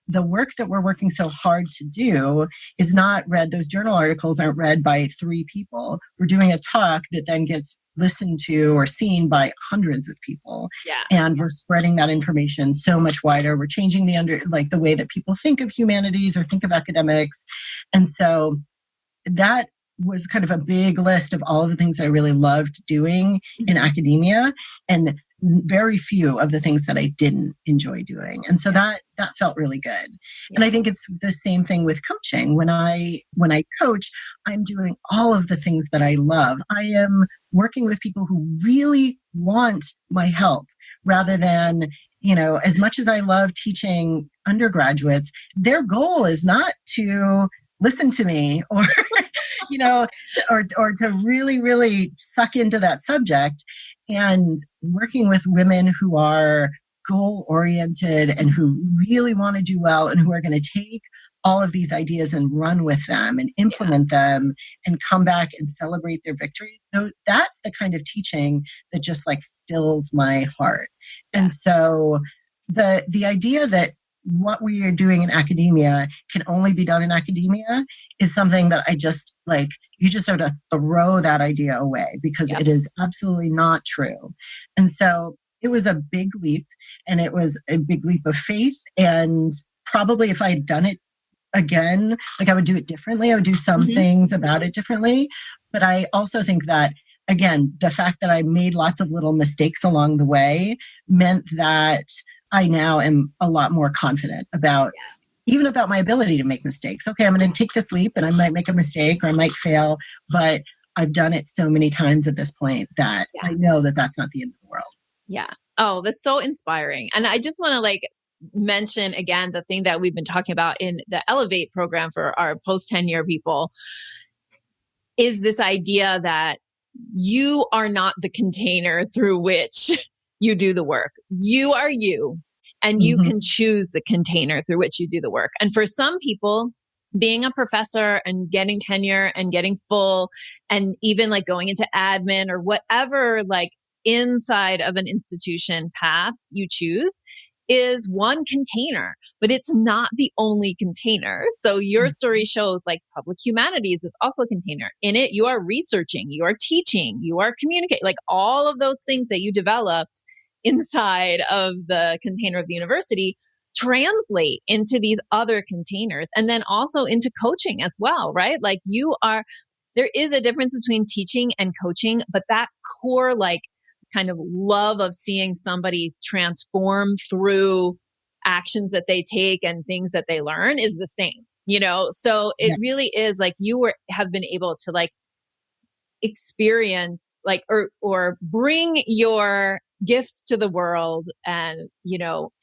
the work that we're working so hard to do is not read, those journal articles aren't read by 3 people. We're doing a talk that then gets listened to or seen by hundreds of people. Yeah. And we're spreading that information so much wider. We're changing the way that people think of humanities or think of academics. And so that was kind of a big list of all of the things I really loved doing in academia, and very few of the things that I didn't enjoy doing. And so that felt really good. Yeah. And I think it's the same thing with coaching. When I coach, I'm doing all of the things that I love. I am working with people who really want my help rather than, as much as I love teaching undergraduates, their goal is not to listen to me or or to really, really suck into that subject. And working with women who are goal-oriented and who really want to do well and who are going to take all of these ideas and run with them and implement them and come back and celebrate their victories. So that's the kind of teaching that just like fills my heart. Yeah. And so the idea that what we are doing in academia can only be done in academia is something that I just you just sort of throw that idea away because it is absolutely not true. And so it was a big leap, and it was a big leap of faith. And probably if I had done it again, I would do it differently. I would do some things about it differently. But I also think that, again, the fact that I made lots of little mistakes along the way meant that I now am a lot more confident about even about my ability to make mistakes. Okay, I'm going to take this leap and I might make a mistake or I might fail, but I've done it so many times at this point that I know that that's not the end of the world. Yeah. Oh, that's so inspiring. And I just want to mention again, the thing that we've been talking about in the Elevate program for our post-tenure people is this idea that you are not the container through which you do the work. You are you, and you can choose the container through which you do the work. And for some people, being a professor and getting tenure and getting full, and even going into admin or whatever, inside of an institution path you choose, is one container, but it's not the only container. So your story shows public humanities is also a container. In it, you are researching, you are teaching, you are communicating, all of those things that you developed inside of the container of the university translate into these other containers, and then also into coaching as well, right? There is a difference between teaching and coaching, but that core, kind of love of seeing somebody transform through actions that they take and things that they learn is the same, So it really is you have been able to experience or bring your gifts to the world and,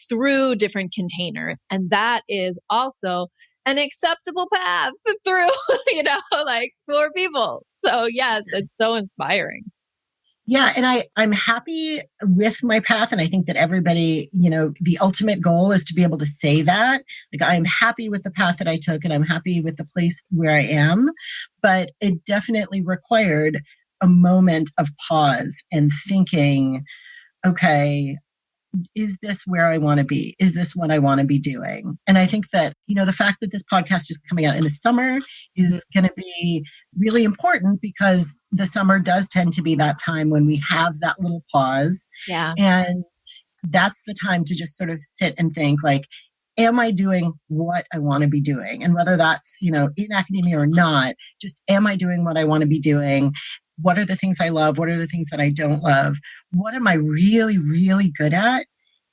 through different containers. And that is also an acceptable path through, for people. So yes, it's so inspiring. Yeah. And I'm happy with my path. And I think that everybody, the ultimate goal is to be able to say that. I'm happy with the path that I took and I'm happy with the place where I am. But it definitely required a moment of pause and thinking, okay, is this where I want to be? Is this what I want to be doing? And I think that, the fact that this podcast is coming out in the summer is going to be really important because the summer does tend to be that time when we have that little pause. Yeah. And that's the time to just sort of sit and think am I doing what I want to be doing? And whether that's, in academia or not, just am I doing what I want to be doing? What are the things I love? What are the things that I don't love? What am I really, really good at?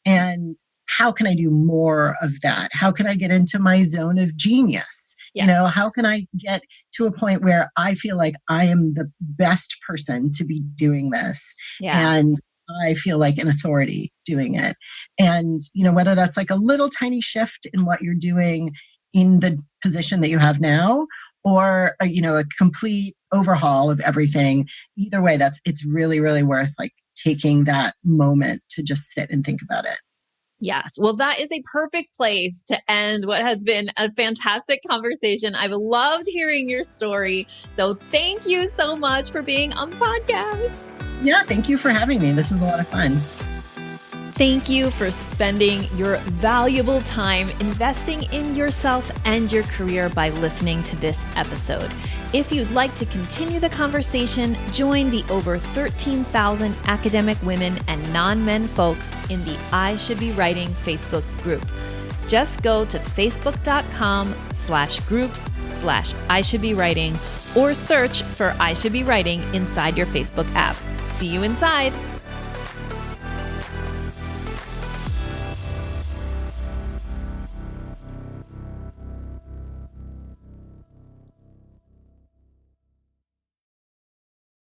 And how can I do more of that? How can I get into my zone of genius? Yes. How can I get to a point where I feel like I am the best person to be doing this? Yeah. And I feel like an authority doing it. And, whether that's a little tiny shift in what you're doing in the position that you have now, or a complete overhaul of everything. Either way, it's really, really worth taking that moment to just sit and think about it. Yes. Well, that is a perfect place to end what has been a fantastic conversation. I've loved hearing your story. So thank you so much for being on the podcast. Yeah, thank you for having me. This was a lot of fun. Thank you for spending your valuable time investing in yourself and your career by listening to this episode. If you'd like to continue the conversation, join the over 13,000 academic women and non-men folks in the I Should Be Writing Facebook group. Just go to facebook.com/groups/I Should Be Writing or search for I Should Be Writing inside your Facebook app. See you inside.